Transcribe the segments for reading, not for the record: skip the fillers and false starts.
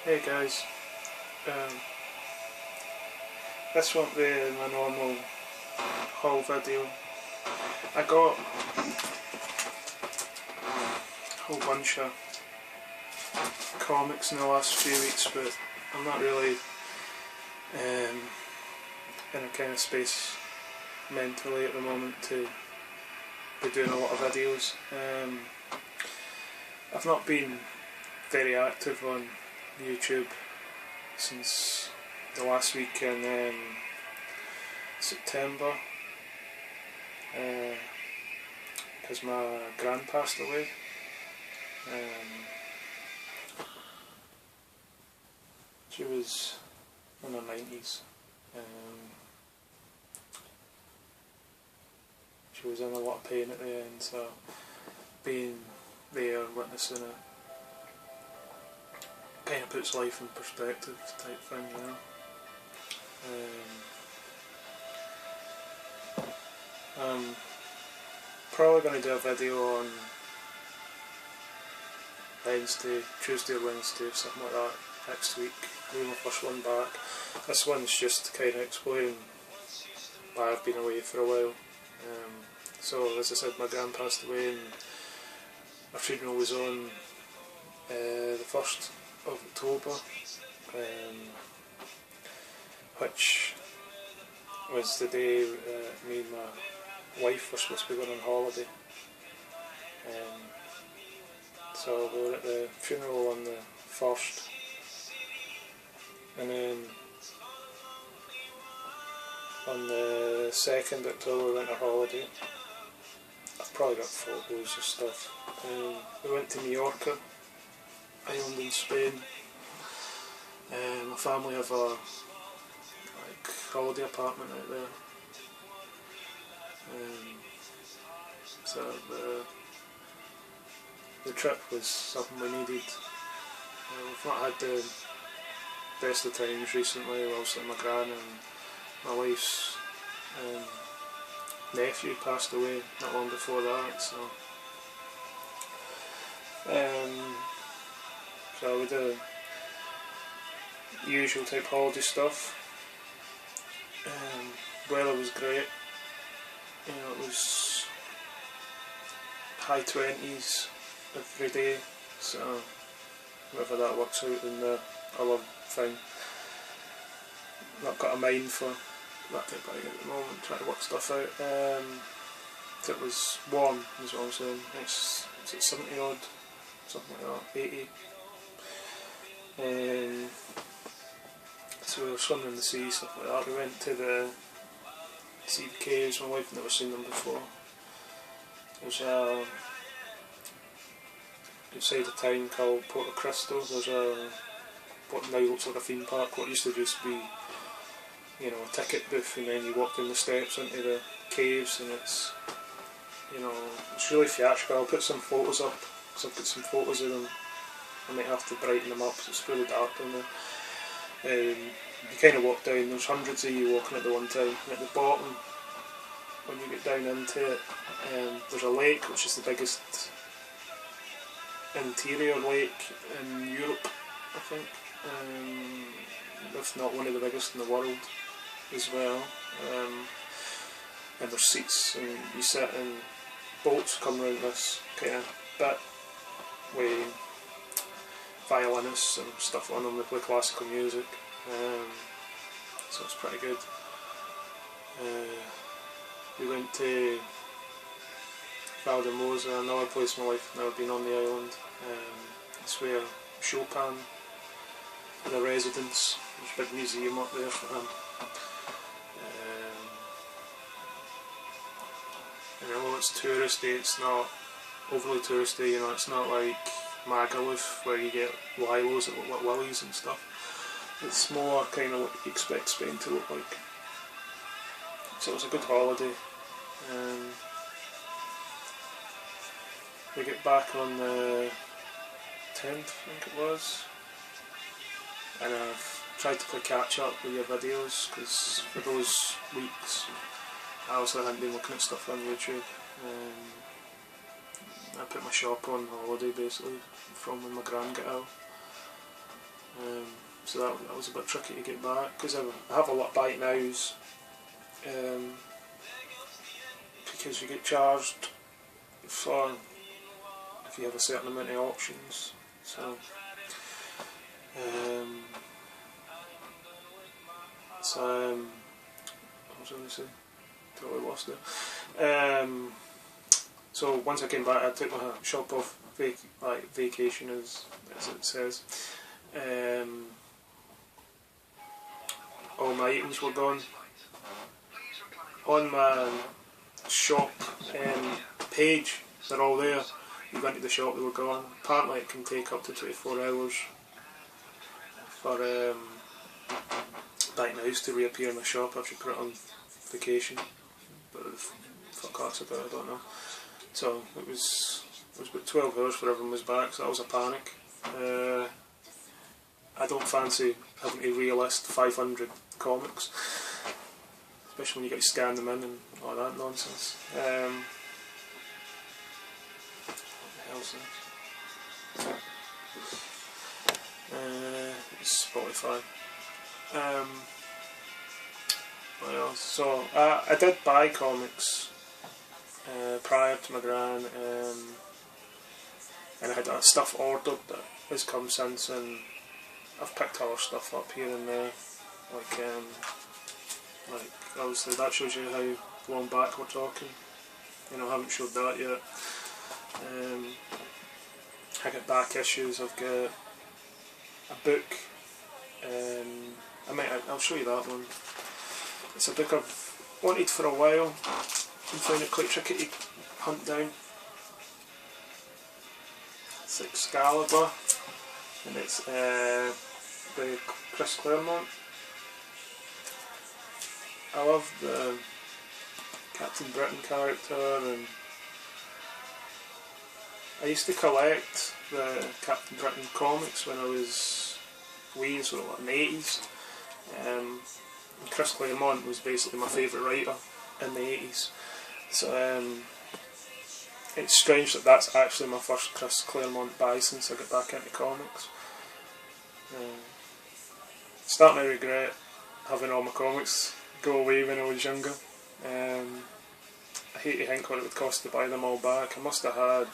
Hey guys, um, this won't be my normal haul video. I got a whole bunch of comics in the last few weeks, but I'm not really in a kind of space mentally at the moment to be doing a lot of videos. I've not been very active on YouTube since the last week in September, because my gran passed away. She was in her 90s. She was in a lot of pain at the end, so being there, witnessing it, kind of puts life in perspective type thing, you know. I'm probably going to do a video on Tuesday or Wednesday, something like that, next week. Leave my first one back. This one's just to kind of explain why I've been away for a while. So as I said, my gran passed away and my funeral was on the 1st of October, which was the day me and my wife were supposed to be going on holiday. So we were at the funeral on the 1st, and then on the 2nd October we went on holiday. I've probably got photos of stuff. We went to Mallorca, island in Spain. My family have a holiday apartment out there. So the trip was something we needed. We've not had the best of times recently. Obviously my gran and my wife's nephew passed away not long before that, so we did the usual type holiday stuff. Weather was great, you know, it was high 20s every day, so whether that works out in the other thing. Not got a mind for that type of thing at the moment, trying to work stuff out. It was warm is what I'm saying. It's at 70 odd, something like that, 80. So we were swimming in the sea, stuff like that. We went to see the caves. My wife had never seen them before. There's outside a town called Porto Cristo. There's what now looks like a theme park. What used to just be, you know, a ticket booth, and then you walk down the steps into the caves, and it's, you know, it's really theatrical. I'll put some photos up, because I've got some photos of them. I might have to brighten them up because it's really dark down there. You kind of walk down, there's hundreds of you walking at the one time, and at the bottom, when you get down into it, there's a lake which is the biggest interior lake in Europe, I think, if not one of the biggest in the world as well. And there's seats, and you sit in boats come around this kind of bit with violinists and stuff on them. They play classical music, so it's pretty good. We went to Valdemosa, another place my wife had never been on the island. It's where Chopin had a residence. There's a big museum up there for him. And although it's touristy, it's not overly touristy, you know, it's not like Magaluf where you get lilos that look like willies and stuff. It's more kind of what you expect Spain to look like. So it was a good holiday. We get back on the 10th, I think it was, and I've tried to play catch up with your videos, because for those weeks I also hadn't been looking at stuff on YouTube. I put my shop on holiday basically from when my gran got ill. So that was a bit tricky to get back, because I have a lot of buy it nows, because you get charged for if you have a certain amount of options. So what was I going to say? Totally lost it. So once I came back, I took my shop off vacation, as it says. All my items were gone. On my shop page, they're all there. You go into the shop, they were gone. Apparently it can take up to 24 hours for Back House to reappear in the shop after you put it on vacation. But fuck off about it, I don't know. So it was about 12 hours for everyone was back, so that was a panic. I don't fancy having to relist 500 comics, especially when you got to scan them in and all that nonsense. What the hell's this? It's Spotify. What else? So I did buy comics prior to my gran, and I had that stuff ordered that has come since, and I've picked other stuff up here and there, like obviously that shows you how long back we're talking. I haven't showed that yet. I got back issues. I've got a book. I'll show you that one. It's a book I've wanted for a while and found it quite tricky to hunt down. It's Excalibur, and it's by Chris Claremont. I love the Captain Britain character, and I used to collect the Captain Britain comics when I was wee, sort of like in the 80s. Chris Claremont was basically my favourite writer in the 80s. So it's strange that that's actually my first Chris Claremont buy since I got back into comics. Starting to regret having all my comics go away when I was younger. I hate to think what it would cost to buy them all back. I must have had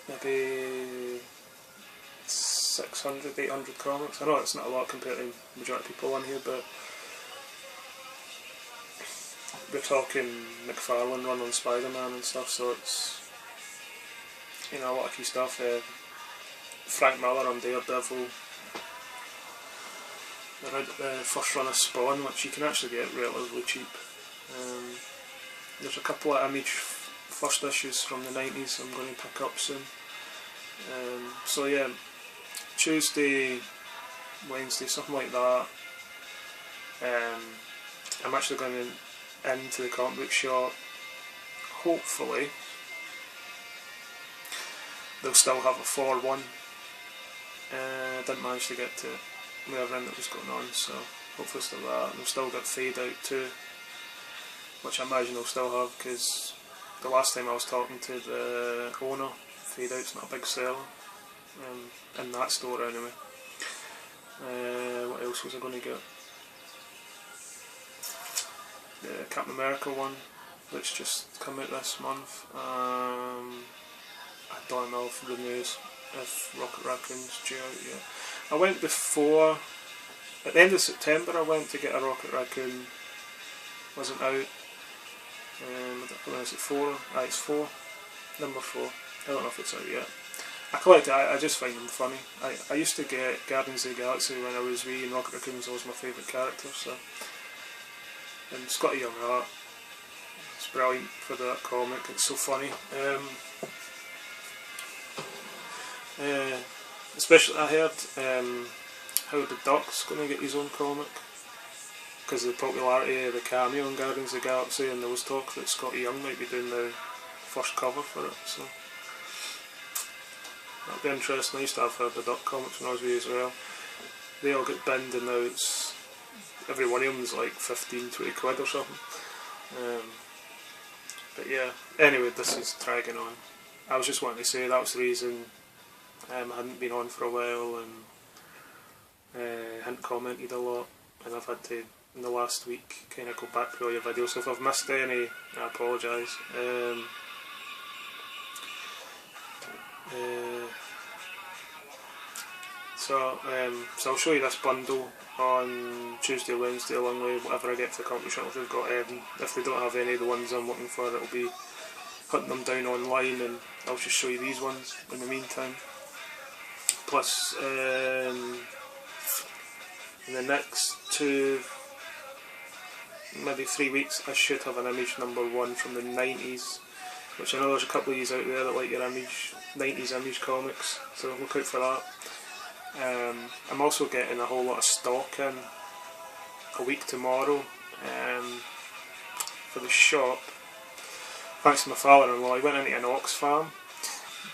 maybe 600, 800 comics. I know it's not a lot compared to the majority of people on here, but we're talking McFarlane run on Spider-Man and stuff, so it's a lot of key stuff. Frank Miller on Daredevil. The first run of Spawn, which you can actually get relatively cheap. There's a couple of Image first issues from the 90s I'm going to pick up soon. So yeah, Tuesday, Wednesday, something like that. I'm actually going into the comic book shop. Hopefully they'll still have a 4-1. I didn't manage to get to everything that was going on, so hopefully still that. And they've still got Fade Out too, which I imagine they'll still have, because the last time I was talking to the owner, Fade Out's not a big seller in that store anyway. What else was I going to get? The Captain America one, which just come out this month. I don't know if the news, if Rocket Raccoon's due out yet. I went before, at the end of September I went to get a Rocket Raccoon, wasn't out. I don't know, is it 4? It's 4, number 4, I don't know if it's out yet. I collect it, I just find them funny. I used to get Guardians of the Galaxy when I was wee, and Rocket Raccoon was always my favourite character, so. And it's got a young heart. It's brilliant for that comic, it's so funny. Especially I heard Howard the Duck's going to get his own comic because of the popularity of the cameo in Guardians of the Galaxy, and there was talk that Scotty Young might be doing the first cover for it, so that'd be interesting. I used to have Howard the Duck comics when I was wee as well. They all get binned, and now it's every one of them is like 15-20 quid or something. But yeah, anyway, this is dragging on. I was just wanting to say that was the reason I hadn't been on for a while and hadn't commented a lot, and I've had to, in the last week, kind of go back through all your videos. So if I've missed any, I apologise. So I'll show you this bundle on Tuesday or Wednesday, along with whatever I get for the competition. If they've got if they don't have any of the ones I'm looking for, it'll be hunting them down online, and I'll just show you these ones in the meantime. Plus, in the next 2, maybe 3 weeks, I should have an image #1 from the 90s, which I know there's a couple of you out there that like your 90s image comics, so look out for that. I'm also getting a whole lot of stock in a week tomorrow for the shop. Thanks to my father-in-law, he went into an ox farm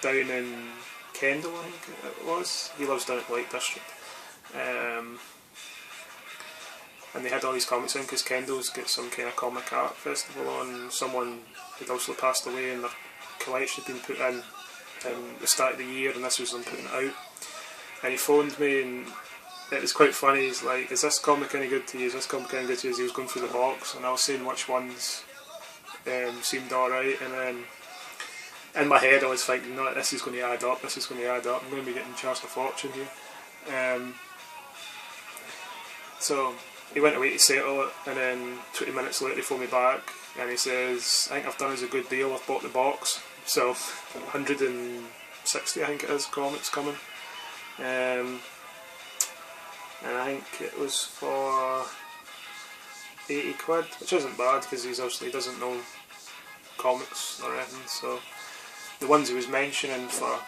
down in Kendal, I think it was. He lives down at the Lake District. And they had all these comics in because Kendal's got some kind of comic art festival on. Someone had also passed away and their collection had been put in the start of the year, and this was them putting it out. And he phoned me, and it was quite funny. He's like, "Is this comic any good to you? Is this comic any good to you?" As he was going through the box, and I was saying which ones seemed alright, and then in my head I was thinking, no, this is going to add up, this is going to add up, I'm going to be getting charged a fortune here. So he went away to settle it, and then 20 minutes later he phoned me back and he says, "I think I've done us a good deal, I've bought the box." So 160 I think it is comics coming, and I think it was for 80 quid, which isn't bad because he obviously doesn't know comics or anything. So the ones he was mentioning for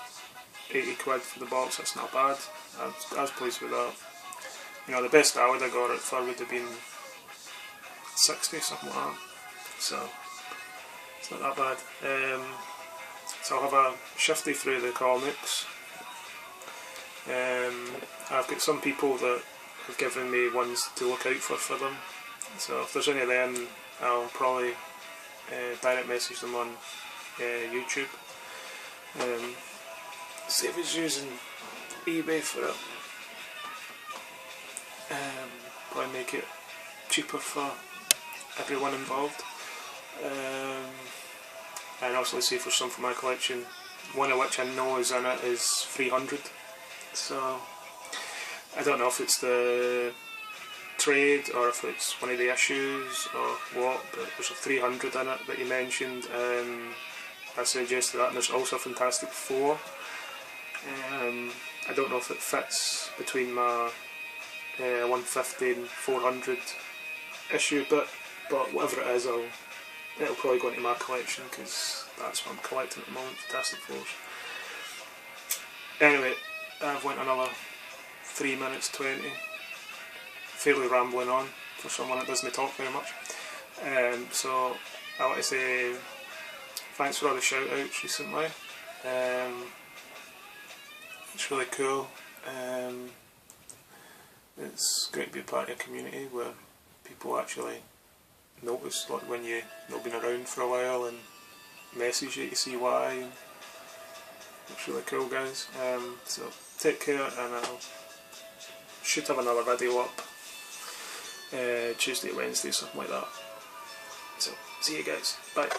80 quid for the box, that's not bad. I was pleased with that. You know, the best I would have got it for would have been 60, something like that. So it's not that bad. So I'll have a shifty through the comics. I've got some people that have given me ones to look out for them. So if there's any of them, I'll probably direct message them on YouTube. See if it's using eBay for it. Probably make it cheaper for everyone involved. And also see if there's some for my collection. One of which I know is in it is 300. So I don't know if it's the trade or if it's one of the issues or what, but there's a 300 in it that you mentioned, and I suggested that. And there's also a Fantastic Four. I don't know if it fits between my 150 and 400 issue, but whatever it is, it'll probably go into my collection because that's what I'm collecting at the moment, Fantastic Fours. Anyway, I've went another 3 minutes 20, fairly rambling on for someone that doesn't talk very much. So I want to say thanks for all the shout outs recently. It's really cool. It's great to be a part of a community where people actually notice, like when you've not been around for a while, and message you to see why. And it's really cool, guys. So take care, and I should have another video up Tuesday or Wednesday, something like that. So see you guys, bye.